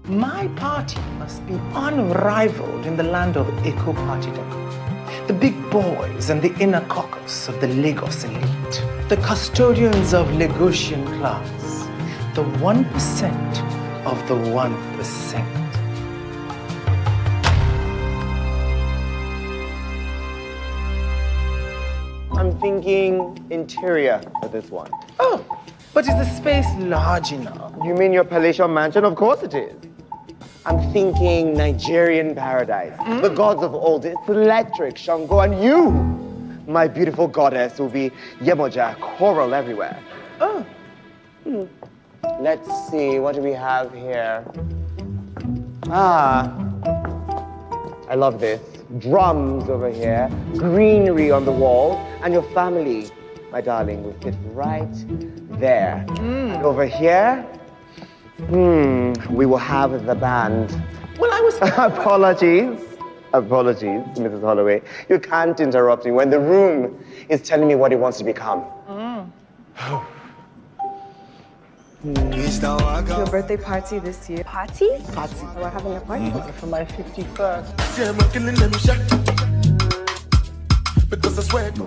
My party must be unrivaled in the land of eco-partydom. The big boys and the inner caucus of the Lagos elite. The custodians of Lagosian class. The 1% of the 1%. I'm thinking interior for this one. Oh, but is the space large enough? You mean your palatial mansion? Of course it is. I'm thinking Nigerian paradise. The gods of old. It's electric, Shango, and you, my beautiful goddess, will be Yemoja, coral everywhere. Oh. Let's see, what do we have here? Ah, I love this. Drums over here, greenery on the wall, and your family, my darling, will fit right there. And over here, we will have the band. Well, I was... Apologies, Mrs. Holloway. You can't interrupt me when the room is telling me what it wants to become. Your birthday party this year. Party? We're having a party. For my 51st. Your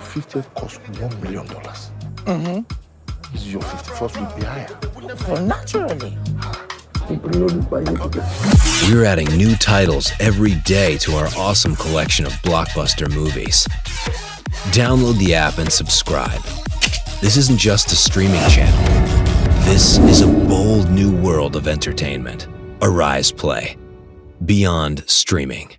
50th cost $1 million. This is your 51st will be higher. Well, naturally. We're adding new titles every day to our awesome collection of blockbuster movies. Download the app and subscribe. This isn't just a streaming channel. This is a bold new world of entertainment. Arise Play. Beyond streaming.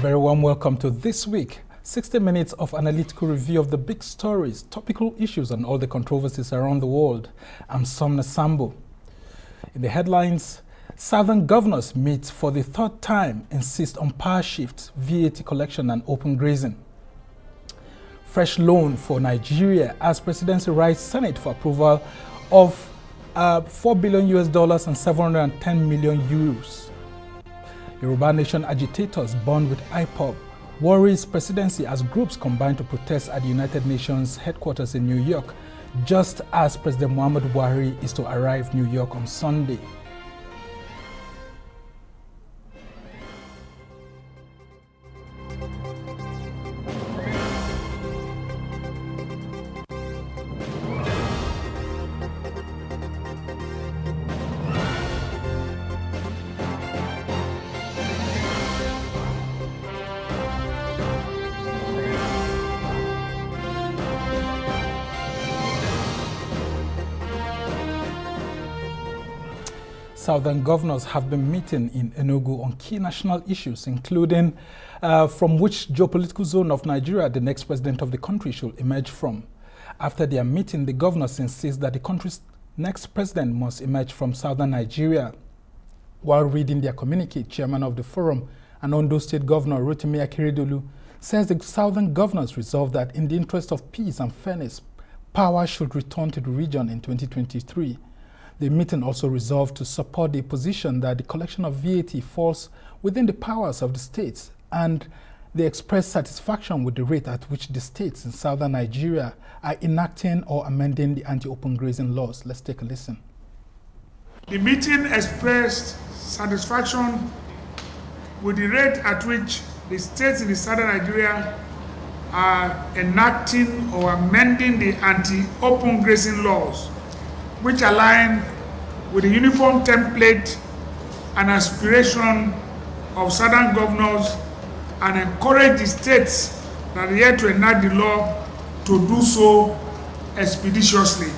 Very warm welcome to This Week, 60 minutes of analytical review of the big stories, topical issues, and all the controversies around the world. I'm Somna Sambo. In the headlines, Southern governors meet for the third time, insist on power shift, VAT collection, and open grazing. Fresh loan for Nigeria as presidency writes Senate for approval of $4 billion and 710 million euros. Yoruba Nation agitators born with IPOB worries presidency as groups combine to protest at the United Nations headquarters in New York, just as President Muhammadu Buhari is to arrive New York on Sunday. Southern governors have been meeting in Enugu on key national issues, including from which geopolitical zone of Nigeria the next president of the country should emerge from. After their meeting, the governors insist that the country's next president must emerge from southern Nigeria. While reading their communique, chairman of the forum and Ondo State Governor Rotimi Akeredolu says the southern governors resolved that in the interest of peace and fairness, power should return to the region in 2023. The meeting also resolved to support the position that the collection of VAT falls within the powers of the states, and they expressed satisfaction with the rate at which the states in southern Nigeria are enacting or amending the anti-open grazing laws. Let's take a listen. The meeting expressed satisfaction with the rate at which the states in the southern Nigeria are enacting or amending the anti-open grazing laws, which align with the uniform template and aspiration of southern governors and encourage the states that are yet to enact the law to do so expeditiously.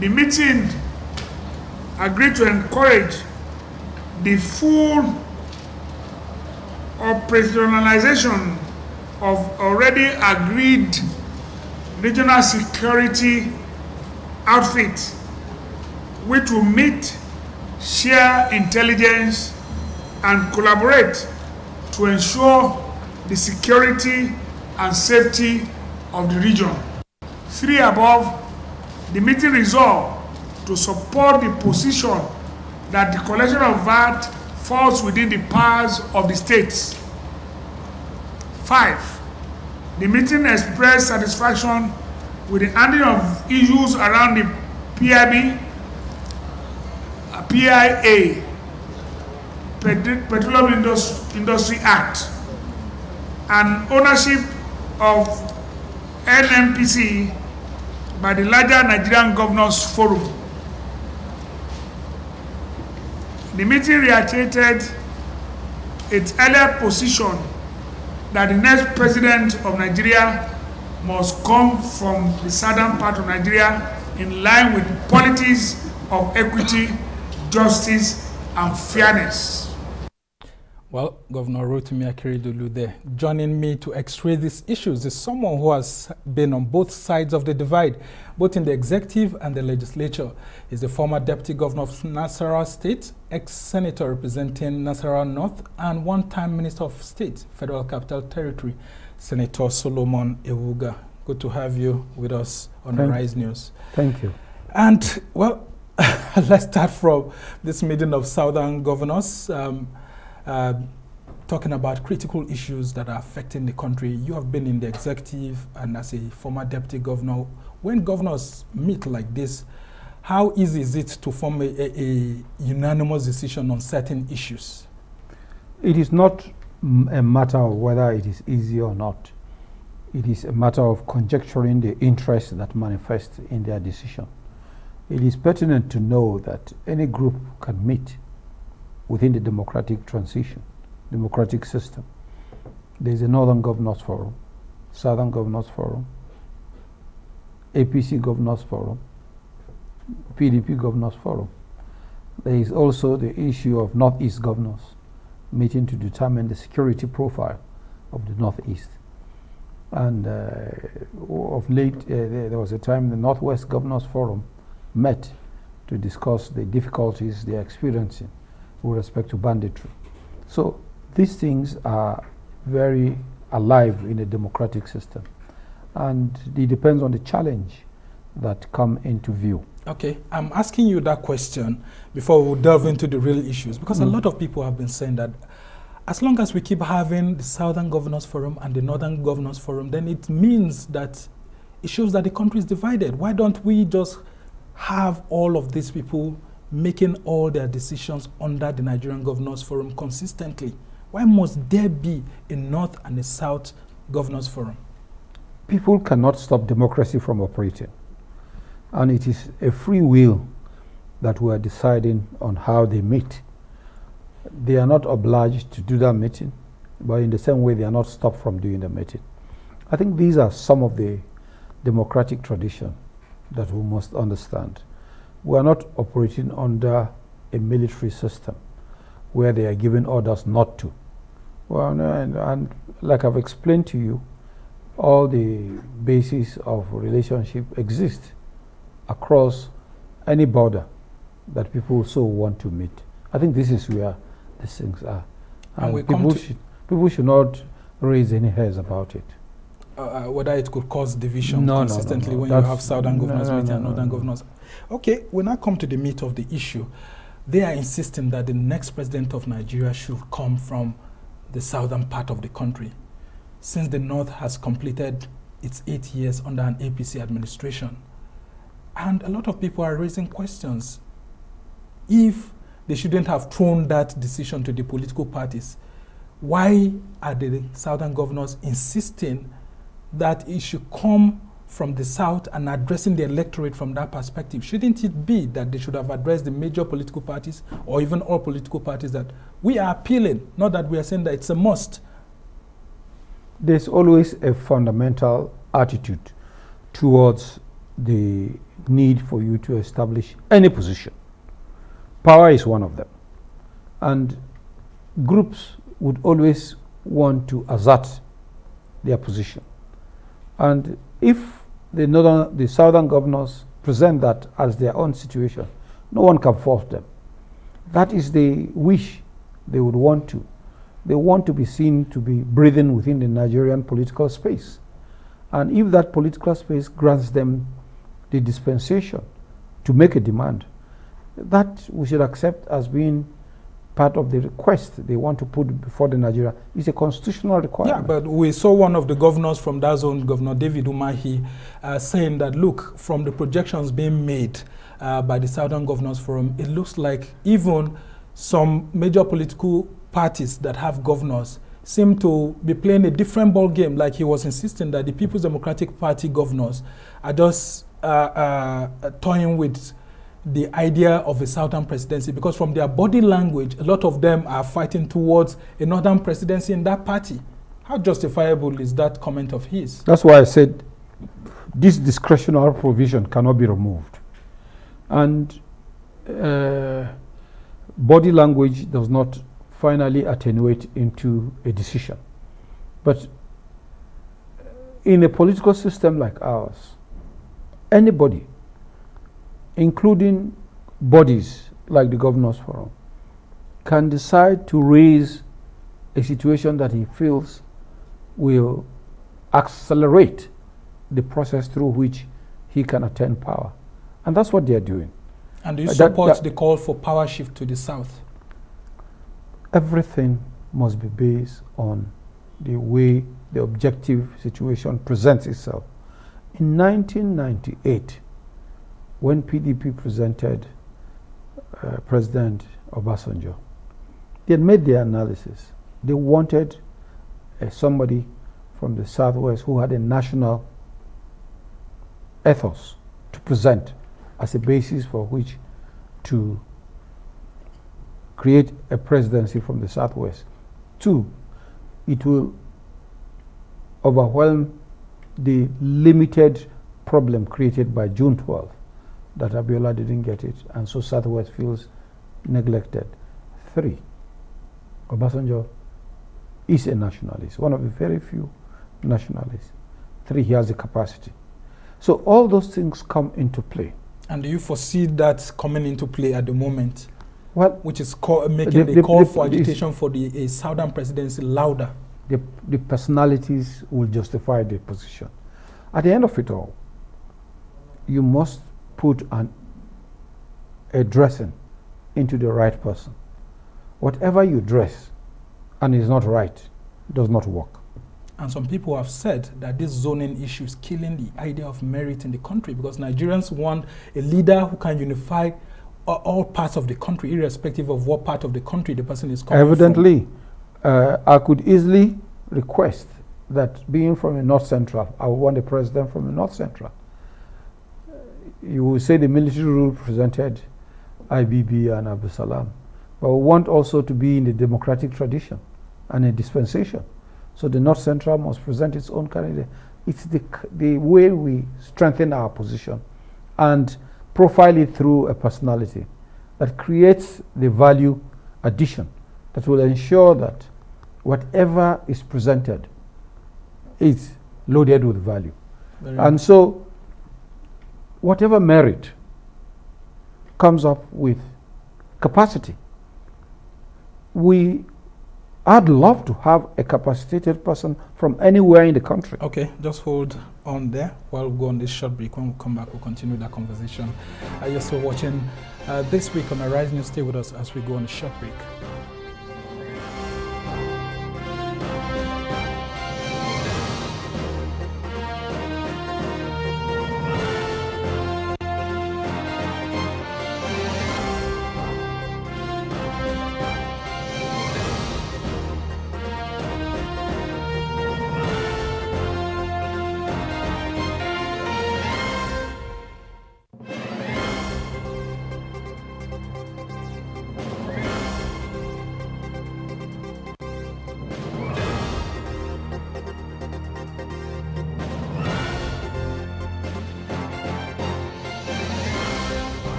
The meeting agreed to encourage the full operationalization of already agreed regional security outfits, which will meet, share intelligence, and collaborate to ensure the security and safety of the region. 3 above, the meeting resolved to support the position that the collection of VAT falls within the powers of the states. 5, the meeting expressed satisfaction with the handling of issues around the PIA, Petroleum Industry Act, and ownership of NNPC by the larger Nigerian Governors Forum. The meeting reiterated its earlier position that the next president of Nigeria must come from the southern part of Nigeria in line with policies of equity, justice, and fairness. Well, Governor Rotimi Akeredolu there. Joining me to x-ray these issues is someone who has been on both sides of the divide, both in the executive and the legislature. He's the former deputy governor of Nasarawa State, ex-senator representing Nasarawa North, and one-time minister of state, Federal Capital Territory, Senator Solomon Ewuga. Good to have you with us on the Rise News. Thank you. And, well, let's start from this meeting of Southern governors. Talking about critical issues that are affecting the country. You have been in the executive and as a former deputy governor. When governors meet like this, how easy is it to form a unanimous decision on certain issues? It is not a matter of whether it is easy or not. It is a matter of conjecturing the interests that manifest in their decision. It is pertinent to know that any group can meet within the democratic transition, democratic system. There is a Northern Governors Forum, Southern Governors Forum, APC Governors Forum, PDP Governors Forum. There is also the issue of Northeast Governors meeting to determine the security profile of the Northeast. And of late, there was a time the Northwest Governors Forum met to discuss the difficulties they are experiencing with respect to banditry. So these things are very alive in a democratic system, and it depends on the challenge that come into view. Okay, I'm asking you that question before we delve into the real issues, because a lot of people have been saying that as long as we keep having the Southern Governors Forum and the Northern Governors Forum, then it means that it shows that the country is divided. Why don't we just have all of these people making all their decisions under the Nigerian Governors Forum consistently? Why must there be a North and a South Governors Forum? People cannot stop democracy from operating. And it is a free will that we are deciding on how they meet. They are not obliged to do that meeting, but in the same way they are not stopped from doing the meeting. I think these are some of the democratic traditions that we must understand. We are not operating under a military system where they are giving orders not to. Well, and like I've explained to you, all the bases of relationship exist across any border that people so want to meet. I think this is where these things are. And people should not raise any hairs about it. Whether it could cause division consistently when you have Southern governors meeting and Northern governors. Okay, when I come to the meat of the issue, they are insisting that the next president of Nigeria should come from the southern part of the country, since the North has completed its 8 years under an APC administration. And a lot of people are raising questions. If they shouldn't have thrown that decision to the political parties, why are the Southern governors insisting that it should come from the South and addressing the electorate from that perspective? Shouldn't it be that they should have addressed the major political parties or even all political parties that we are appealing, not that we are saying that it's a must? There's always a fundamental attitude towards the need for you to establish any position. Power is one of them. And groups would always want to assert their position. And if the southern governors present that as their own situation, no one can force them. That is the wish they would want to. They want to be seen to be breathing within the Nigerian political space. And if that political space grants them the dispensation to make a demand, that we should accept as being part of the request they want to put before the Nigeria. It's a constitutional requirement. Yeah, but we saw one of the governors from that zone, Governor David Umahi, saying that, look, from the projections being made by the Southern Governors Forum, it looks like even some major political parties that have governors seem to be playing a different ball game. Like he was insisting that the People's Democratic Party governors are just toying with the idea of a southern presidency, because from their body language, a lot of them are fighting towards a northern presidency in that party. How justifiable is that comment of his? That's why I said this discretionary provision cannot be removed. And body language does not finally attenuate into a decision. But in a political system like ours, anybody, including bodies like the Governors Forum, can decide to raise a situation that he feels will accelerate the process through which he can attain power. And that's what they are doing. And do you support the call for power shift to the south? Everything must be based on the way the objective situation presents itself. In 1998, when PDP presented President Obasanjo, they had made their analysis. They wanted somebody from the Southwest who had a national ethos to present as a basis for which to create a presidency from the Southwest. 2, it will overwhelm the limited problem created by June 12, that Abiola didn't get it, and so Southwest feels neglected. 3, Obasanjo is a nationalist, one of the very few nationalists. 3, he has the capacity. So all those things come into play. And do you foresee that coming into play at the moment? Well, which is making the call for agitation for a southern presidency louder? The personalities will justify the position. At the end of it all, you must put a dressing into the right person. Whatever you dress and is not right does not work. And some people have said that this zoning issue is killing the idea of merit in the country, because Nigerians want a leader who can unify all parts of the country, irrespective of what part of the country the person is coming Evidently, I could easily request that, being from the North Central, I would want a president from the North Central. You will say the military rule presented IBB and Abdul Salam, but we want also to be in the democratic tradition and a dispensation. So the North Central must present its own candidate. It's the way we strengthen our position and profile it through a personality that creates the value addition that will ensure that whatever is presented is loaded with value. And so whatever merit comes up with capacity, I'd love to have a capacitated person from anywhere in the country. Okay, just hold on there while we go on this short break. When we come back, we'll continue that conversation. You're still watching This Week on Arise News. Stay with us as we go on a short break.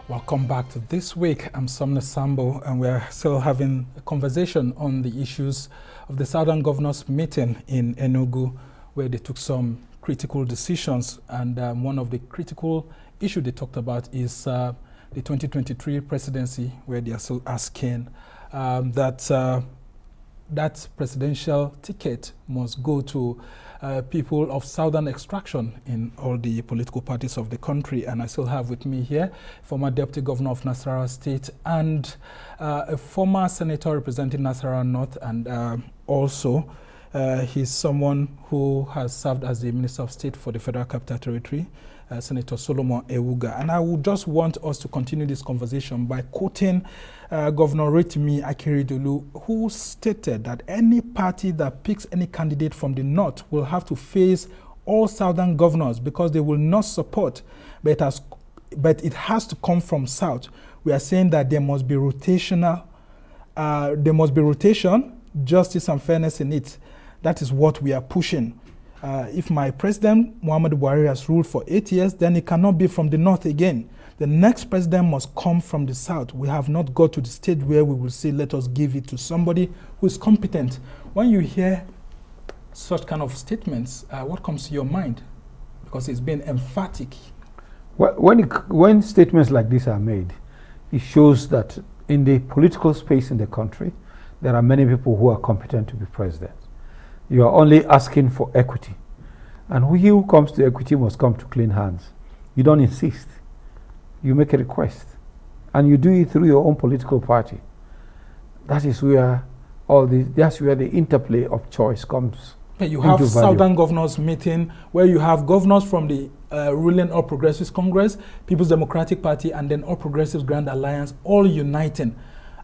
Welcome back to This Week. I'm Sumner Sambo, and we're still having a conversation on the issues of the Southern Governors meeting in Enugu, where they took some critical decisions. And one of the critical issues they talked about is the 2023 presidency, where they are still asking that presidential ticket must go to people of Southern extraction in all the political parties of the country. And I still have with me here former Deputy Governor of Nasarawa State and a former Senator representing Nasarawa North, and also he's someone who has served as the Minister of State for the Federal Capital Territory, Senator Solomon Ewuga. And I would just want us to continue this conversation by quoting Governor Rotimi Akeredolu, who stated that any party that picks any candidate from the north will have to face all southern governors because they will not support, but it has to come from south. We are saying that there must be rotational, there must be rotation, justice and fairness in it. That is what we are pushing. If my president, Muhammadu Buhari, has ruled for 8 years, then it cannot be from the north again. The next president must come from the south. We have not got to the stage where we will say, let us give it to somebody who is competent. When you hear such kind of statements, what comes to your mind? Because it's been emphatic. Well, when statements like this are made, it shows that in the political space in the country, there are many people who are competent to be president. You are only asking for equity. And he who comes to equity must come to clean hands. You don't insist. You make a request. And you do it through your own political party. That is where that's where the interplay of choice comes. You have Southern Governors meeting where you have governors from the ruling All Progressives Congress, People's Democratic Party, and then All Progressives Grand Alliance, all uniting.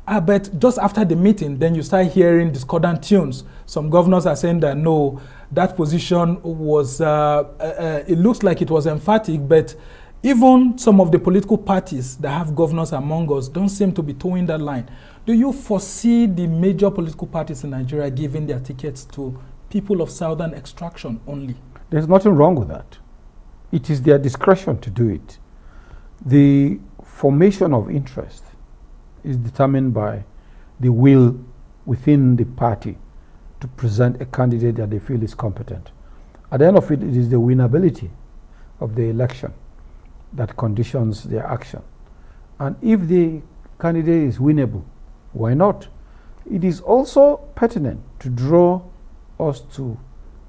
But just after the meeting, then you start hearing discordant tunes. Some governors are saying that no, that position was, it looks like it was emphatic, but even some of the political parties that have governors among us don't seem to be towing that line. Do you foresee the major political parties in Nigeria giving their tickets to people of Southern extraction only? There's nothing wrong with that. It is their discretion to do it. The formation of interest is determined by the will within the party to present a candidate that they feel is competent. At the end of it, it is the winnability of the election that conditions their action. And if the candidate is winnable, why not? It is also pertinent to draw us to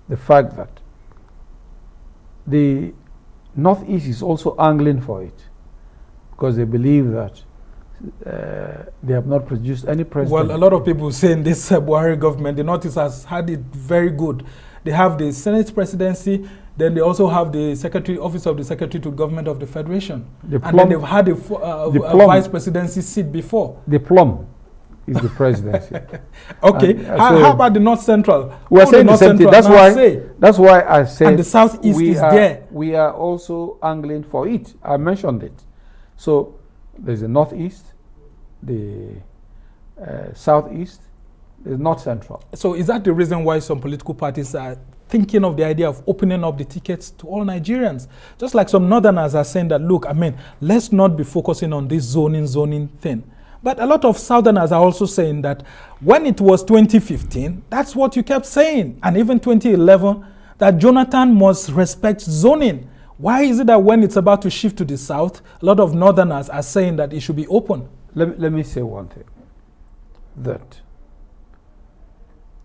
the fact that the Northeast is also angling for it because they believe that they have not produced any president. Well, a lot of people say in this Buhari government, the Northeast has had it very good. They have the Senate presidency, then they also have the office of the Secretary to Government of the Federation. And then they've had a vice presidency seat before. The plum is the presidency. Okay, how about the North Central? We are saying the same thing. That's why I say. And the Southeast is there. We are also angling for it. I mentioned it. So there's the Northeast, the Southeast, there's North Central. So is that the reason why some political parties are thinking of the idea of opening up the tickets to all Nigerians? Just like some Northerners are saying that, look, let's not be focusing on this zoning thing. But a lot of Southerners are also saying that when it was 2015, that's what you kept saying. And even 2011, that Jonathan must respect zoning. Why is it that when it's about to shift to the South, a lot of Northerners are saying that it should be open? Let me say one thing. That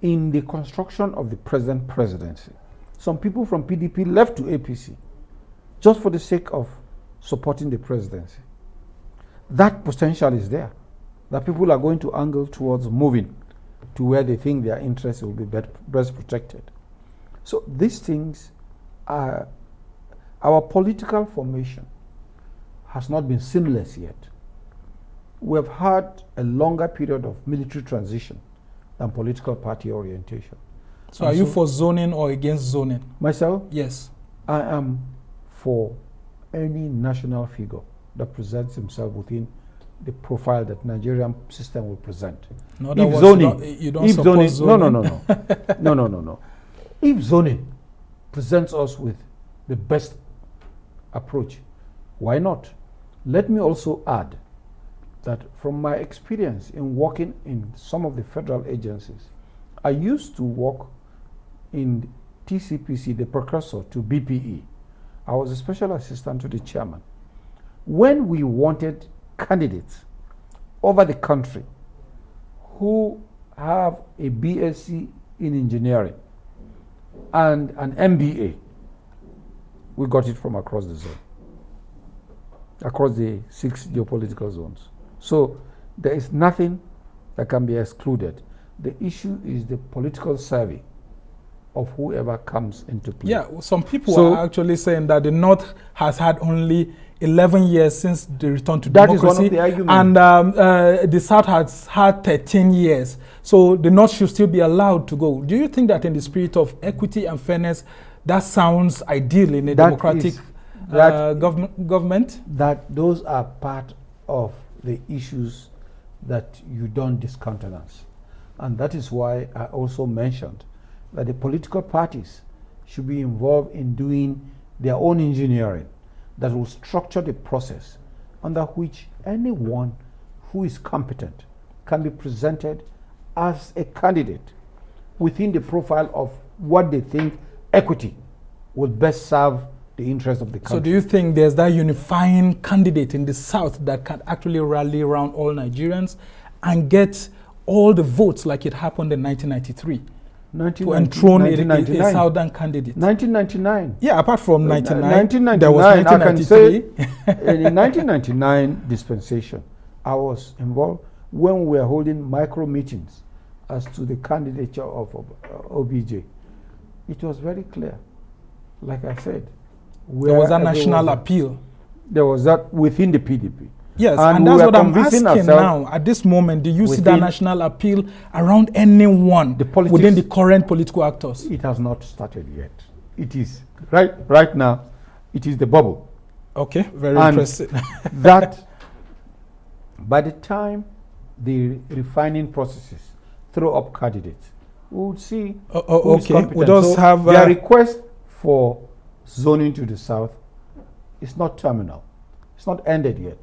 in the construction of the present presidency, some people from PDP left to APC just for the sake of supporting the presidency. That potential is there. That people are going to angle towards moving to where they think their interests will be best protected. So these things are, our political formation has not been seamless yet. We have had a longer period of military transition than political party orientation. So are you for zoning or against zoning? Myself? Yes. I am for any national figure that presents himself within the profile that Nigerian system will present. No, if zoning, you don't support zoning. No. If zoning presents us with the best approach, why not? Let me also add that from my experience in working in some of the federal agencies, I used to work in TCPC, the precursor to BPE. I was a special assistant to the chairman. When we wanted candidates over the country who have a BSc in engineering and an MBA, we got it from across the zone, across the 6 geopolitical zones. So there is nothing that can be excluded. The issue is the political survey of whoever comes into play. Yeah, some people are actually saying that the North has had only 11 years since the return to democracy. That is one of the arguments. And the South has had 13 years. So the North should still be allowed to go. Do you think that in the spirit of equity and fairness, that sounds ideal in a democratic government? That those are part of the issues that you don't discountenance. And that is why I also mentioned that the political parties should be involved in doing their own engineering that will structure the process under which anyone who is competent can be presented as a candidate within the profile of what they think equity will best serve the interest of the country. So do you think there's that unifying candidate in the South that can actually rally around all Nigerians and get all the votes like it happened in 1993? To enthrone a Southern candidate. 1999. Yeah, apart from 99, 1999, there was 1993. I can say in the 1999 dispensation, I was involved when we were holding micro meetings as to the candidature of OBJ. It was very clear. Like I said, there was a national appeal. There was that within the PDP. Yes, and that's what I'm asking now. At this moment, do you see that national appeal around anyone within the current political actors? It has not started yet. It is right now. It is the bubble. Okay, very interesting. That by the time the refining processes throw up candidates, we would see who is competent. We just have their request for zoning to the south is not terminal. It's not ended yet.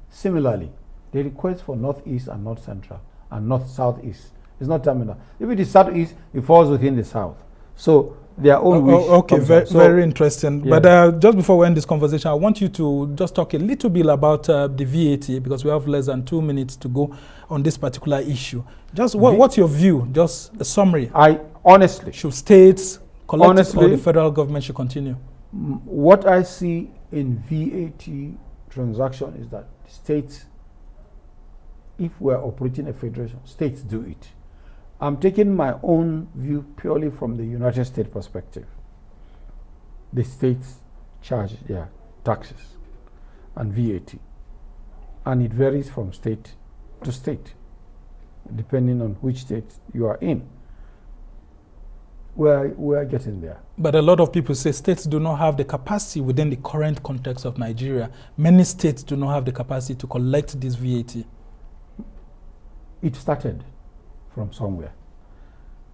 Similarly, the request for northeast and north central and north southeast is not terminal. If it is southeast, it falls within the south. So their own wish. Okay, very interesting. Yeah. But just before we end this conversation, I want you to just talk a little bit about the VAT, because we have less than 2 minutes to go on this particular issue. Just what's your view? Just a summary. I honestly, should states collect or the federal government should continue? What I see in VAT transaction is that states, if we're operating a federation, states do it. I'm taking my own view purely from the United States perspective. The states charge their taxes and VAT, and it varies from state to state, depending on which state you are in. We are getting there. But a lot of people say states do not have the capacity within the current context of Nigeria. Many states do not have the capacity to collect this VAT. It started from somewhere.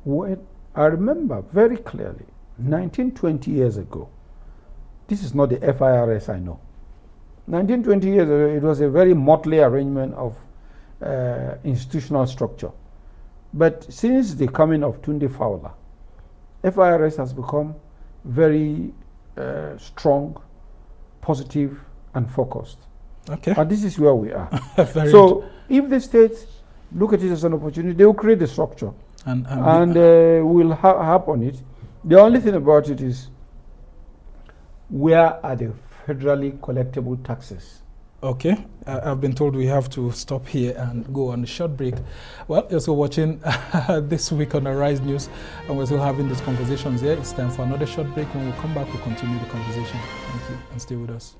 When I remember very clearly, 20 years ago, this is not the FIRS I know. 20 years ago, it was a very motley arrangement of institutional structure. But since the coming of Tunde Fowler, FIRS has become very strong, positive, and focused. Okay. And this is where we are. So if the states look at it as an opportunity, they will create the structure and will harp on it. The only thing about it is, where are the federally collectible taxes? Okay, I've been told we have to stop here and go on a short break. Well, you're still watching This Week on Arise News, and we're still having these conversations here. It's time for another short break. When we come back, we'll continue the conversation. Thank you, and stay with us.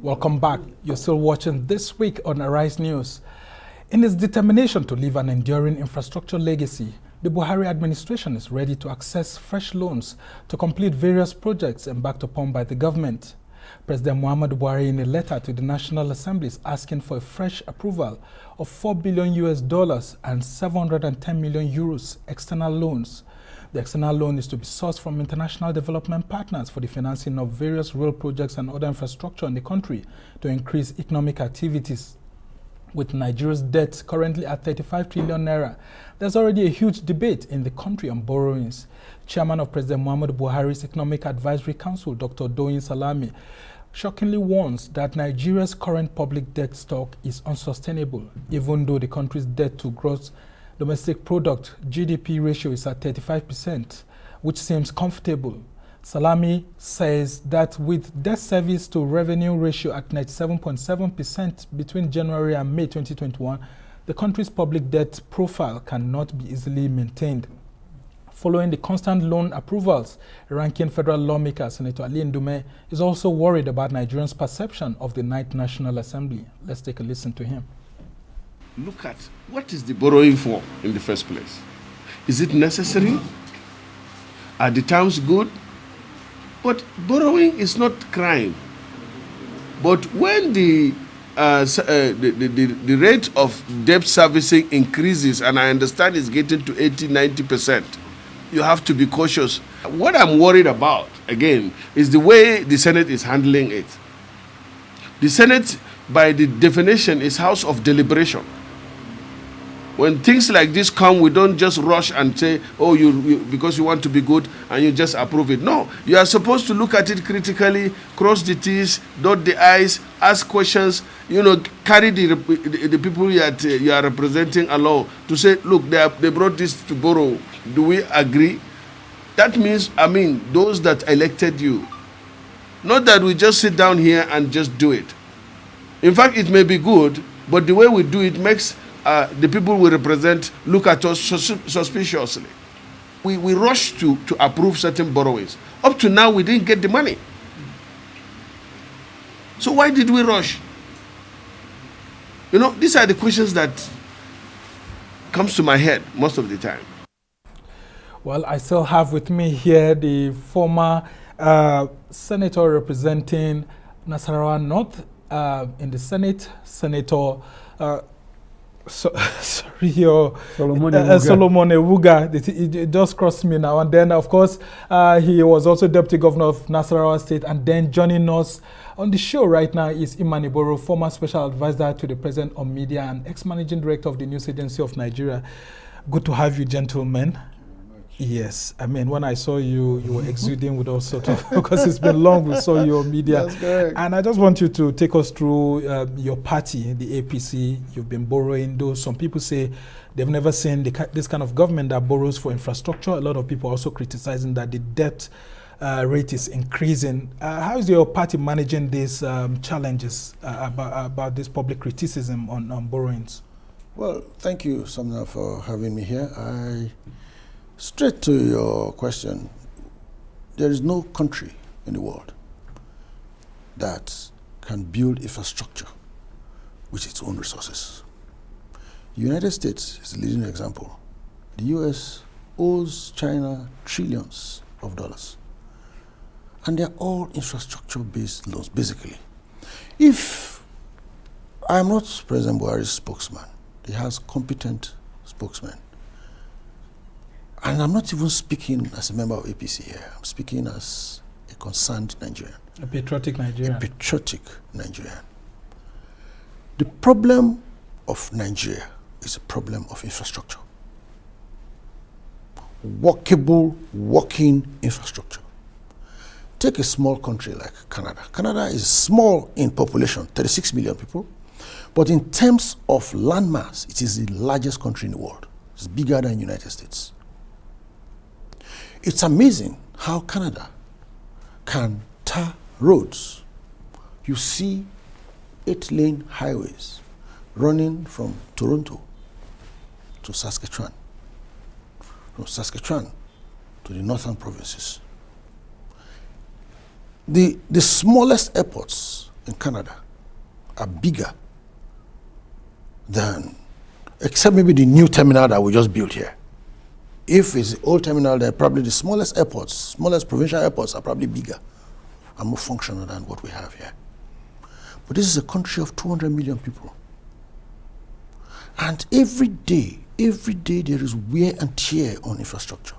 Welcome back. You're still watching This Week on Arise News. In its determination to leave an enduring infrastructure legacy, the Buhari administration is ready to access fresh loans to complete various projects embarked upon by the government. President Muhammadu Buhari, in a letter to the National Assembly, is asking for a fresh approval of $4 billion and 710 million euros external loans. The external loan is to be sourced from international development partners for the financing of various rail projects and other infrastructure in the country to increase economic activities. With Nigeria's debt currently at 35 trillion naira, there's already a huge debate in the country on borrowings. Chairman of President Muhammadu Buhari's Economic Advisory Council, Dr. Doyin Salami, shockingly warns that Nigeria's current public debt stock is unsustainable, even though the country's debt to gross domestic product (GDP) ratio is at 35%, which seems comfortable. Salami says that with debt service to revenue ratio at 97.7% between January and May 2021, the country's public debt profile cannot be easily maintained. Following the constant loan approvals, ranking federal lawmaker Senator Ali Ndume is also worried about Nigerians' perception of the Ninth National Assembly. Let's take a listen to him. Look at what is the borrowing for in the first place? Is it necessary? Are the terms good? But borrowing is not crime. But when the rate of debt servicing increases, and I understand it's getting to 80-90%, you have to be cautious. What I'm worried about, again, is the way the Senate is handling it. The Senate, by the definition, is house of deliberation. When things like this come, we don't just rush and say, oh, you because you want to be good and you just approve it. No, you are supposed to look at it critically, cross the T's, dot the I's, ask questions, carry the people you are representing along to say, look, they brought this to borrow. Do we agree? That means, those that elected you. Not that we just sit down here and just do it. In fact, it may be good, but the way we do it makes the people we represent look at us suspiciously. We rush to approve certain borrowings. Up to now, we didn't get the money. So why did we rush? These are the questions that comes to my head most of the time. Well, I still have with me here the former senator representing Nasarawa North in the Senate, Senator Solomon Ewuga. It just crossed me now. And then, of course, he was also Deputy Governor of Nasarawa State. And then joining us on the show right now is Imani Boro, former Special Advisor to the President on Media and ex-Managing Director of the News Agency of Nigeria. Good to have you, gentlemen. Yes, when I saw you, you were exuding with all sorts of, because it's been long we saw your media. That's correct. And I just want you to take us through your party, the APC. You've been borrowing, though some people say they've never seen this kind of government that borrows for infrastructure. A lot of people are also criticizing that the debt rate is increasing. How is your party managing these challenges about this public criticism on borrowings? Well, thank you, Samna, for having me here. Straight to your question, there is no country in the world that can build infrastructure with its own resources. The United States is the leading example. The US owes China trillions of dollars. And they're all infrastructure-based loans, basically. If I'm not President Buhari's spokesman, he has competent spokesmen. And I'm not even speaking as a member of APC here. I'm speaking as a concerned Nigerian. A patriotic Nigerian. A patriotic Nigerian. The problem of Nigeria is a problem of infrastructure. Workable, working infrastructure. Take a small country like Canada. Canada is small in population, 36 million people. But in terms of landmass, it is the largest country in the world. It's bigger than the United States. It's amazing how Canada can tar roads. You see 8-lane highways running from Toronto to Saskatchewan, from Saskatchewan to the northern provinces. The smallest airports in Canada are bigger than, except maybe the new terminal that we just built here. If it's the old terminal, then probably the smallest airports, smallest provincial airports are probably bigger and more functional than what we have here. But this is a country of 200 million people. And every day there is wear and tear on infrastructure.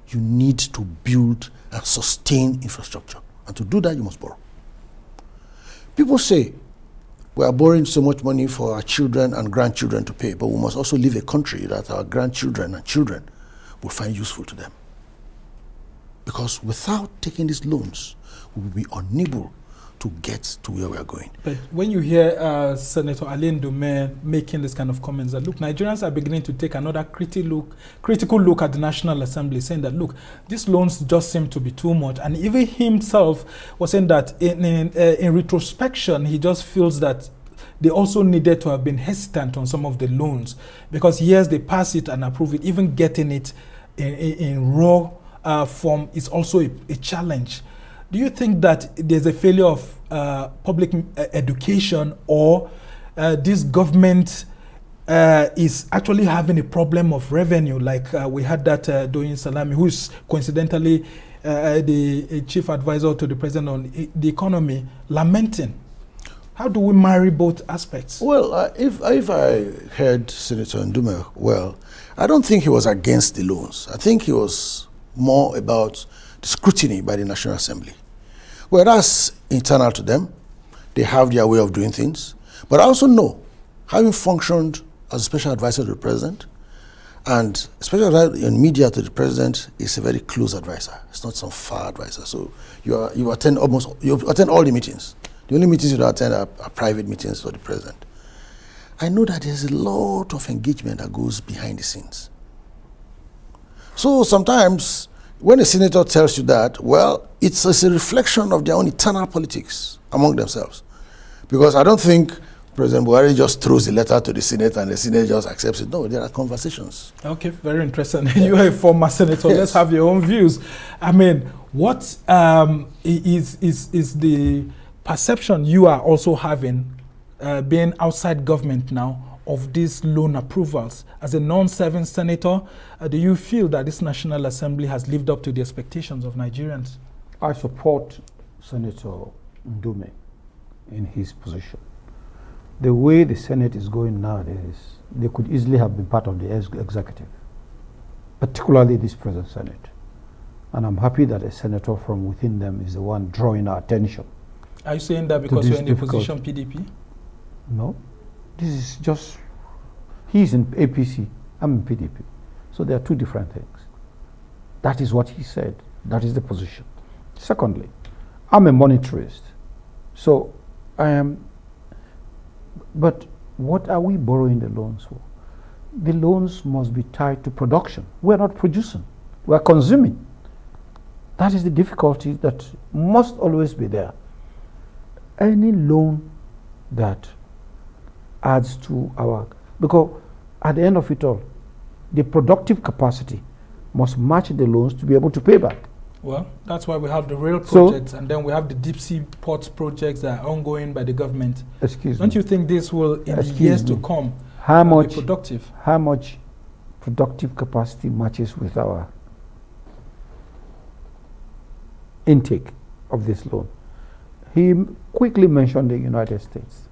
You need to build and sustain infrastructure. And to do that, you must borrow. People say, we are borrowing so much money for our children and grandchildren to pay, but we must also leave a country that our grandchildren and children will find useful to them. Because without taking these loans, we will be unable to get to where we are going. But when you hear Senator Alain Dume making this kind of comments that, look, Nigerians are beginning to take another critical look at the National Assembly, saying that, look, these loans just seem to be too much. And even himself was saying that in retrospection, he just feels that they also needed to have been hesitant on some of the loans, because yes, they pass it and approve it. Even getting it in raw form is also a challenge. Do you think that there's a failure of public education, or this government is actually having a problem of revenue? Like we had that Doyin Salami, who is coincidentally the chief advisor to the president on the economy, lamenting. How do we marry both aspects? Well, if I heard Senator Ndume well, I don't think he was against the loans. I think he was more about the scrutiny by the National Assembly. Well, that's internal to them. They have their way of doing things. But I also know, having functioned as a special advisor to the president, and special advisor in media to the president is a very close advisor. It's not some far advisor. So you attend all the meetings. The only meetings you don't attend are private meetings for the president. I know that there's a lot of engagement that goes behind the scenes. So sometimes when a senator tells you that, well, it's a reflection of their own internal politics among themselves. Because I don't think President Buhari just throws a letter to the Senate and the Senate just accepts it. No, there are conversations. Okay, very interesting. You are a former senator. Yes. Let's have your own views. I mean, what is the perception you are also having, being outside government now, of these loan approvals? As a non-serving senator, do you feel that this National Assembly has lived up to the expectations of Nigerians? I support Senator Ndume in his position. The way the Senate is going nowadays, they could easily have been part of the executive, particularly this present Senate. And I'm happy that a senator from within them is the one drawing our attention. Are you saying that because you're in the opposition PDP? No. This is just, he's in APC, I'm in PDP. So there are two different things. That is what he said. That is the position. Secondly, I'm a monetarist. So I am, but what are we borrowing the loans for? The loans must be tied to production. We're not producing, we're consuming. That is the difficulty that must always be there. Any loan that adds to our, because at the end of it all, the productive capacity must match the loans to be able to pay back. Well, that's why we have the rail projects, and then we have the deep sea ports projects that are ongoing by the government. Don't you think this will, in the years to come, be productive? How much productive capacity matches with our intake of this loan? He quickly mentioned the United States.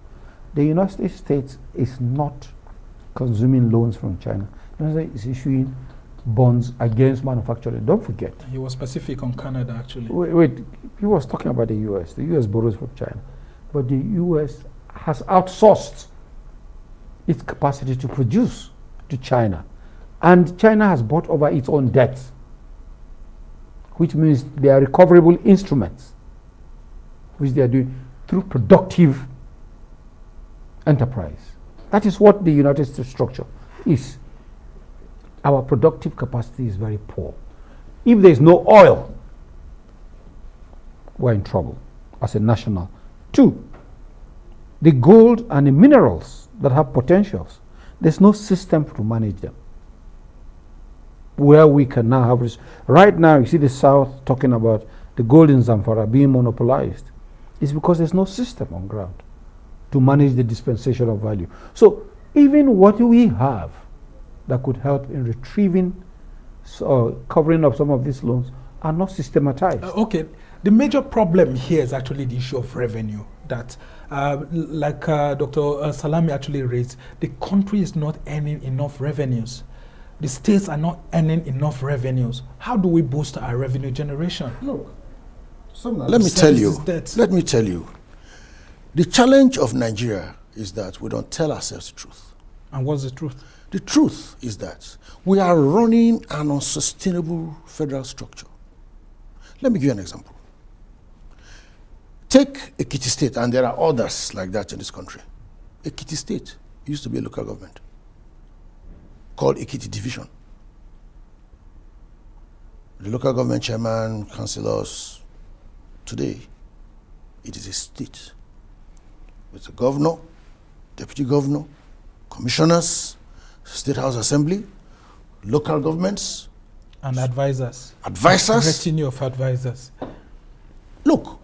The United States is not consuming loans from China. The United States is issuing bonds against manufacturing. Don't forget. He was specific on Canada, actually. Wait, he was talking about the US. The US borrows from China. But the US has outsourced its capacity to produce to China. And China has bought over its own debt, which means they are recoverable instruments, which they are doing through productive enterprise. That is what the United States structure is. Our productive capacity is very poor. If there is no oil, we're in trouble as a national. Two, the gold and the minerals that have potentials, there's no system to manage them. Where we can now have this. Right now, you see the South talking about the gold in Zamfara being monopolized. It's because there's no system on ground to manage the dispensation of value. So even what we have that could help in retrieving or covering up some of these loans are not systematized. Okay, the major problem here is actually the issue of revenue that, like Dr. Salami actually raised, the country is not earning enough revenues. The states are not earning enough revenues. How do we boost our revenue generation? Look, let me tell you, the challenge of Nigeria is that we don't tell ourselves the truth. And what's the truth? The truth is that we are running an unsustainable federal structure. Let me give you an example. Take Ekiti State, and there are others like that in this country. Ekiti State used to be a local government called Ekiti Division. The local government chairman, councillors, today it is a state with a governor, deputy governor, commissioners, state house assembly, local governments, and advisors. Advisors. Retinue of advisors. Look,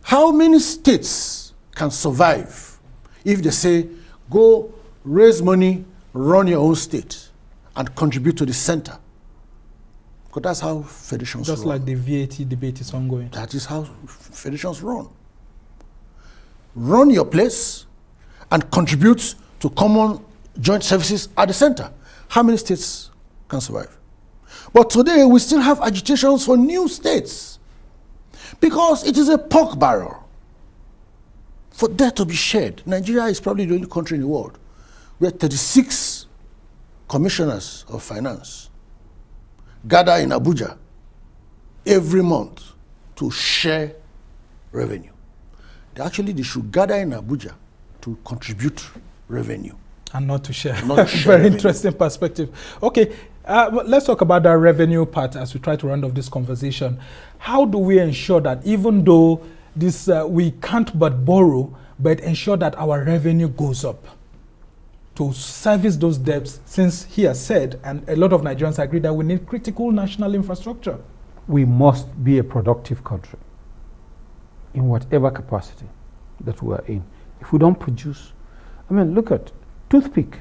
how many states can survive if they say, go raise money, run your own state, and contribute to the center? Because that's how federations run. Just like the VAT debate is ongoing. That is how federations run. Run your place and contribute to common joint services at the center. How many states can survive? But today we still have agitations for new states because it is a pork barrel for debt to be shared. Nigeria is probably the only country in the world where 36 commissioners of finance gather in Abuja every month to share revenue. They should gather in Abuja to contribute revenue. And not to share. Not to share Very revenue. interesting perspective. Okay, let's talk about that revenue part as we try to round off this conversation. How do we ensure that even though this we can't but borrow, but ensure that our revenue goes up to service those debts, since he has said, and a lot of Nigerians agree, that we need critical national infrastructure? We must be a productive country in whatever capacity that we are in. If we don't produce, I mean, look at toothpick.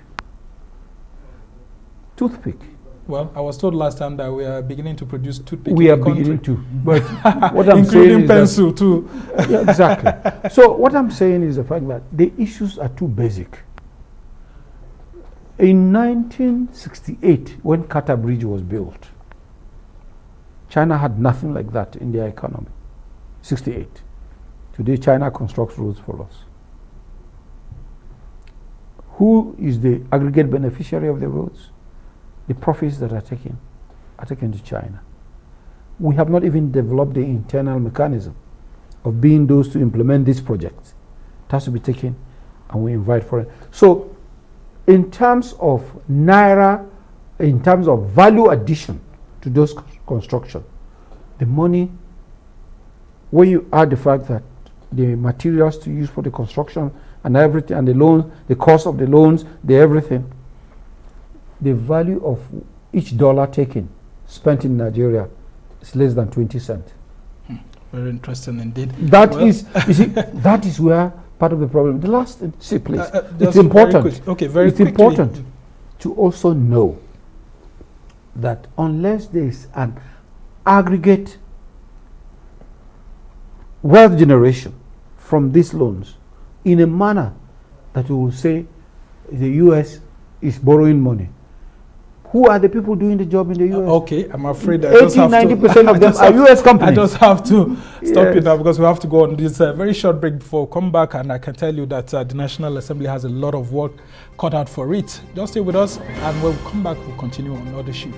Toothpick. Well, I was told last time that we are beginning to produce toothpick. We in are the country. beginning to, but what I'm saying including is pencil too. Yeah, exactly. So what I'm saying is the fact that the issues are too basic. In 1968, when Qatar Bridge was built, China had nothing like that in their economy. 68. Today, China constructs roads for us. Who is the aggregate beneficiary of the roads? The profits that are taken to China. We have not even developed the internal mechanism of being those to implement these projects. It has to be taken, and we invite for it. So, in terms of naira, in terms of value addition to those construction, the money, when you add the fact that the materials to use for the construction and everything, and the loan, the cost of the loans, the everything, the value of each dollar taken, spent in Nigeria, is less than 20 cents. Very interesting indeed. That is, you see, that is where part of the problem. The last thing, see, please, it's very important. quick. Okay, very it's quickly. important to also know that unless there is an aggregate wealth generation from these loans in a manner that we will say the US is borrowing money. Who are the people doing the job in the US? Okay, I'm afraid I just have to. 80-90% of them are US companies. I just have to stop Yes. it now because we have to go on this very short break before we come back, and I can tell you that the National Assembly has a lot of work cut out for it. Just stay with us, and when we come back, we'll continue on another issue.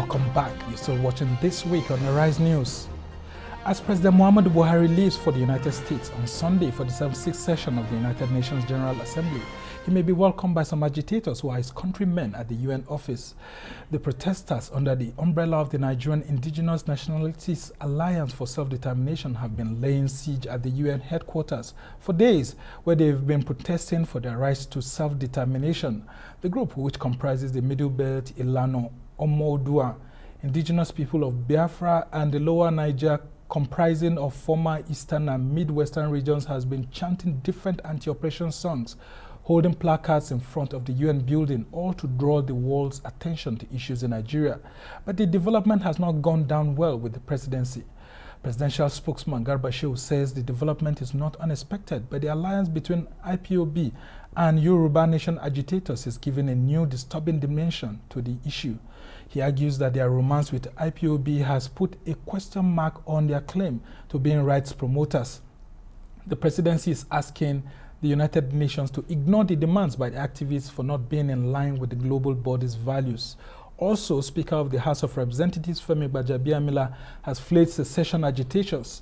Welcome back. You're still watching This Week on Arise News. As President Muhammadu Buhari leaves for the United States on Sunday for the 76th session of the United Nations General Assembly, he may be welcomed by some agitators who are his countrymen at the UN office. The protesters under the umbrella of the Nigerian Indigenous Nationalities Alliance for Self-Determination have been laying siege at the UN headquarters for days, where they've been protesting for their rights to self-determination. The group, which comprises the Middle Belt, Ilano, Omodua, indigenous people of Biafra, and the Lower Niger, comprising of former eastern and midwestern regions, has been chanting different anti-oppression songs, holding placards in front of the UN building, all to draw the world's attention to issues in Nigeria. But the development has not gone down well with the presidency. Presidential spokesman Garba Shehu says the development is not unexpected, but the alliance between IPOB and Yoruba Nation agitators is giving a new disturbing dimension to the issue. He argues that their romance with IPOB has put a question mark on their claim to being rights promoters. The presidency is asking the United Nations to ignore the demands by the activists for not being in line with the global body's values. Also, Speaker of the House of Representatives Femi Gbajabiamila has flagged secession agitators,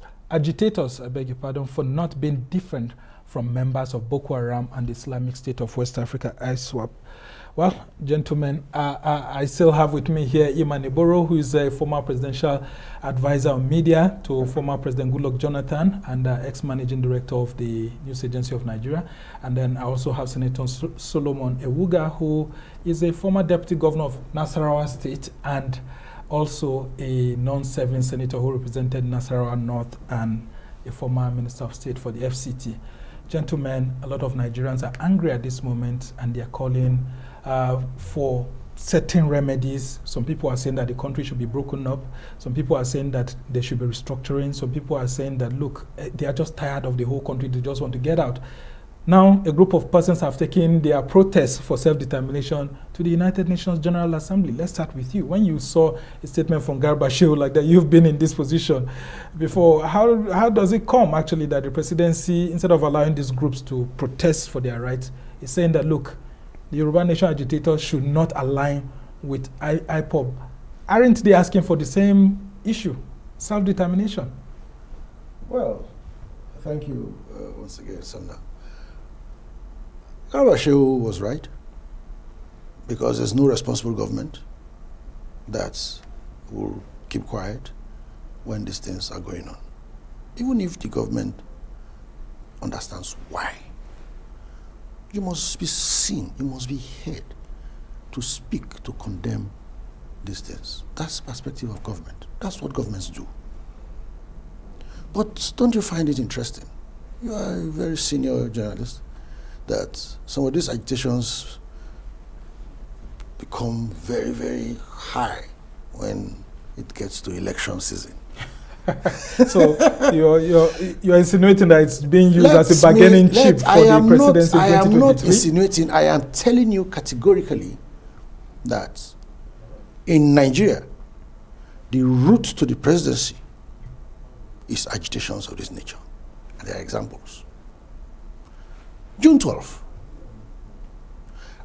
for not being different from members of Boko Haram and the Islamic State of West Africa, ISWAP. Well, gentlemen, I still have with me here Iman Iboro, who is a former presidential advisor on media to former President Goodluck Jonathan and ex-managing director of the News Agency of Nigeria. And then I also have Senator Solomon Ewuga, who is a former deputy governor of Nasarawa State and also a non-serving senator who represented Nasarawa North and a former minister of state for the FCT. Gentlemen, a lot of Nigerians are angry at this moment and they are calling for certain remedies. Some people are saying that the country should be broken up. Some people are saying that there should be restructuring. Some people are saying that, look, they are just tired of the whole country. They just want to get out. Now, a group of persons have taken their protests for self-determination to the United Nations General Assembly. Let's start with you. When you saw a statement from Garba Shehu like that, you've been in this position before, how does it come, actually, that the presidency, instead of allowing these groups to protest for their rights, is saying that, look, the Yoruba Nation agitators should not align with IPOB? Aren't they asking for the same issue, self-determination? Well, thank you once again, Samna. Garba Shehu was right, because there's no responsible government that will keep quiet when these things are going on. Even if the government understands why. You must be seen, you must be heard to speak, to condemn these things. That's the perspective of government. That's what governments do. But don't you find it interesting? You are a very senior journalist, that some of these agitations become very, very high when it gets to election season. So you're insinuating that it's being used as a bargaining chip for the presidency in 2023? I am not insinuating. I am telling you categorically that in Nigeria, the route to the presidency is agitations of this nature. And there are examples. June 12th.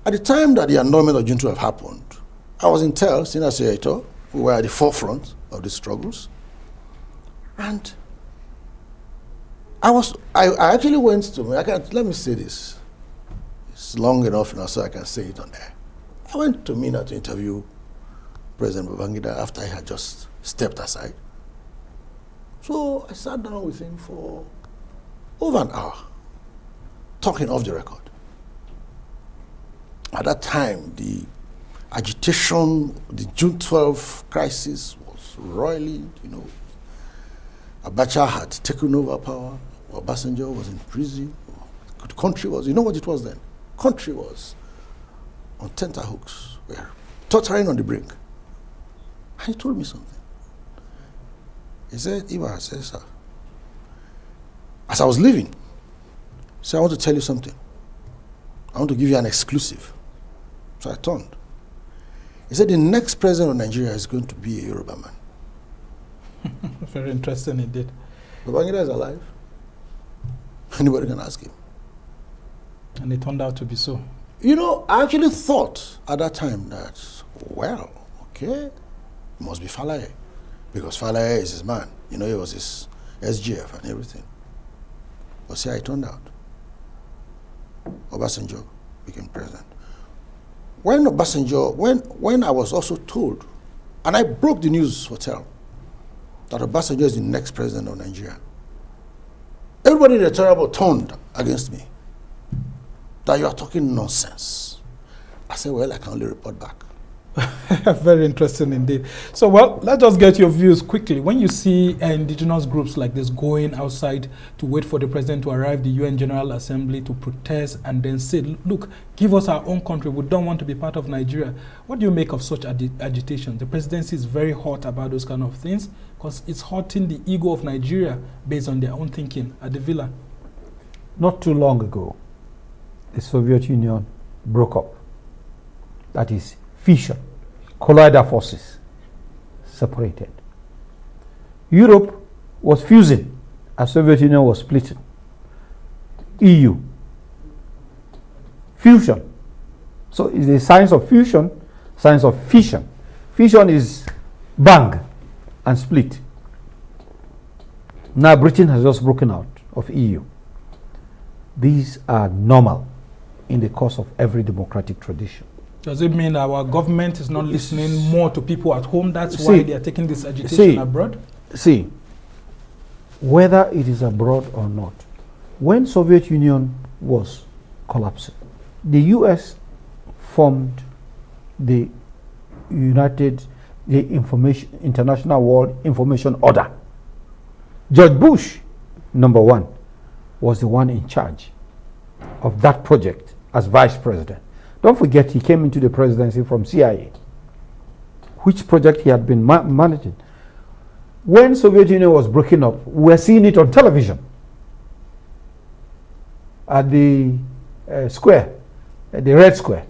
At the time that the annulment of June 12th happened, I was in TEL, senior senator. We were at the forefront of the struggles. And I actually went to, let me say this. It's long enough now so I can say it on there. I went to Mina to interview President Babangida after he had just stepped aside. So I sat down with him for over an hour, talking off the record. At that time, the agitation, the June 12 crisis was roiling, Abacha had taken over power, Obasanjo was in prison, the country was, you know what it was then? Country was on tenterhooks, we were tottering on the brink. And he told me something. He said, Iba, I said, sir, as I was leaving, he said, I want to tell you something. I want to give you an exclusive. So I turned. He said, the next president of Nigeria is going to be a Yoruba man. Very interesting indeed. Babangida is alive. Anybody can ask him. And it turned out to be so. I actually thought at that time that, well, okay, It must be Falaye, because Falaye is his man. You know, he was his SGF and everything. But see how it turned out. Obasanjo became president. When Obasanjo, when I was also told, and I broke the news hotel, that Obasanjo is the next president of Nigeria, everybody in the terrible turned against me. That you are talking nonsense. I said, well, I can only report back. Very interesting indeed. So, well, let's just get your views quickly. When you see indigenous groups like this going outside to wait for the president to arrive, the UN General Assembly to protest and then say, look, give us our own country. We don't want to be part of Nigeria. What do you make of such agitation? The presidency is very hot about those kind of things because it's hurting the ego of Nigeria based on their own thinking at the villa. Not too long ago, the Soviet Union broke up. That is fission. Collider forces separated. Europe was fusing as Soviet Union was splitting. EU. Fusion. So it's the science of fusion, science of fission. Fission is bang and split. Now Britain has just broken out of EU. These are normal in the course of every democratic tradition. Does it mean our government is not listening more to people at home? That's why they are taking this agitation abroad? See, whether it is abroad or not, when Soviet Union was collapsing, the US formed the International World Information Order. George Bush, #1, was the one in charge of that project as vice president. Don't forget, he came into the presidency from CIA, which project he had been managing. When Soviet Union was breaking up, we were seeing it on television at the square, at the Red Square.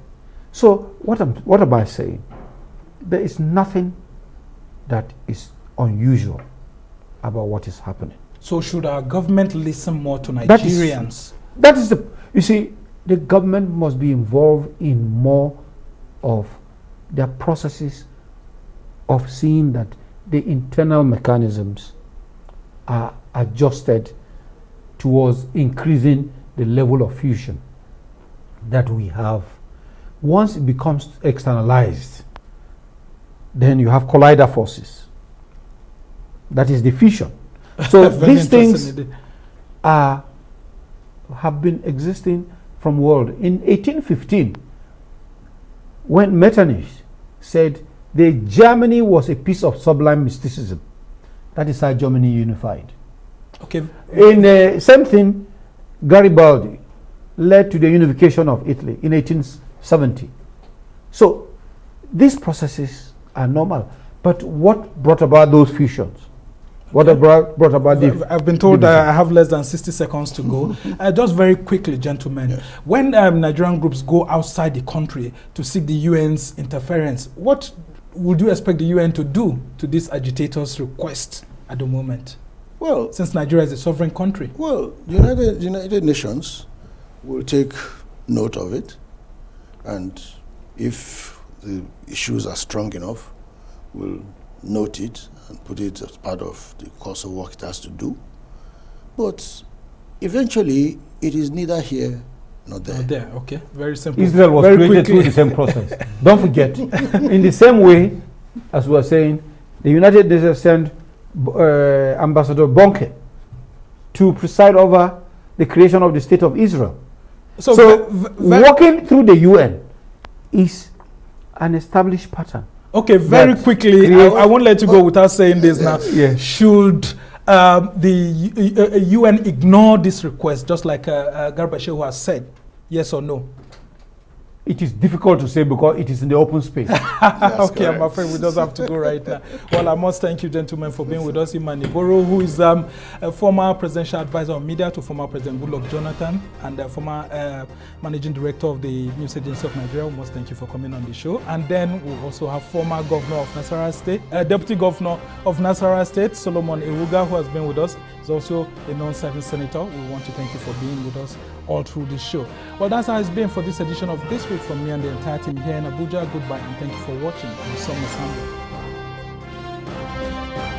So what am I saying? There is nothing that is unusual about what is happening. So should our government listen more to Nigerians? That is the, you see, the government must be involved in more of their processes of seeing that the internal mechanisms are adjusted towards increasing the level of fusion that we have. Once it becomes externalized, then you have collider forces. That is the fission. So these things have been existing from world. In 1815, when Metternich said that Germany was a piece of sublime mysticism, that is how Germany unified. Okay. In same thing, Garibaldi led to the unification of Italy in 1870. So these processes are normal. But what brought about those fusions? What brought about the... I've been told I have less than 60 seconds to go. Just very quickly, gentlemen. Yes. When Nigerian groups go outside the country to seek the UN's interference, what would you expect the UN to do to these agitators' request at the moment? Well, since Nigeria is a sovereign country. Well, United Nations will take note of it, and if the issues are strong enough, we'll note it and put it as part of the course of work it has to do. But eventually, it is neither here nor there. Not there, okay. Very simple. Israel was created through the same process. Don't forget, in the same way, as we were saying, the United Nations sent Ambassador Bonke to preside over the creation of the State of Israel. So working through the UN is an established pattern. Okay, very quickly, I won't let you go without saying this now. Yeah. Should the UN ignore this request, just like Gorbachev has said? Yes or no? It is difficult to say because it is in the open space. Okay, correct. I'm afraid we just have to go right now. Well, I must thank you, gentlemen, for being with us. Imani Boro, who is a former presidential advisor on media to former President Goodluck Jonathan and former managing director of the News Agency of Nigeria. We must thank you for coming on the show. And then we also have former governor of Nasarawa State, deputy governor of Nasarawa State, Solomon Ewuga, who has been with us. He's also a non-serving senator. We want to thank you for being with us all through this show. Well, that's how it's been for this edition of This Week from me and the entire team here in Abuja. Goodbye and thank you for watching. I'm Summer Sandra. now.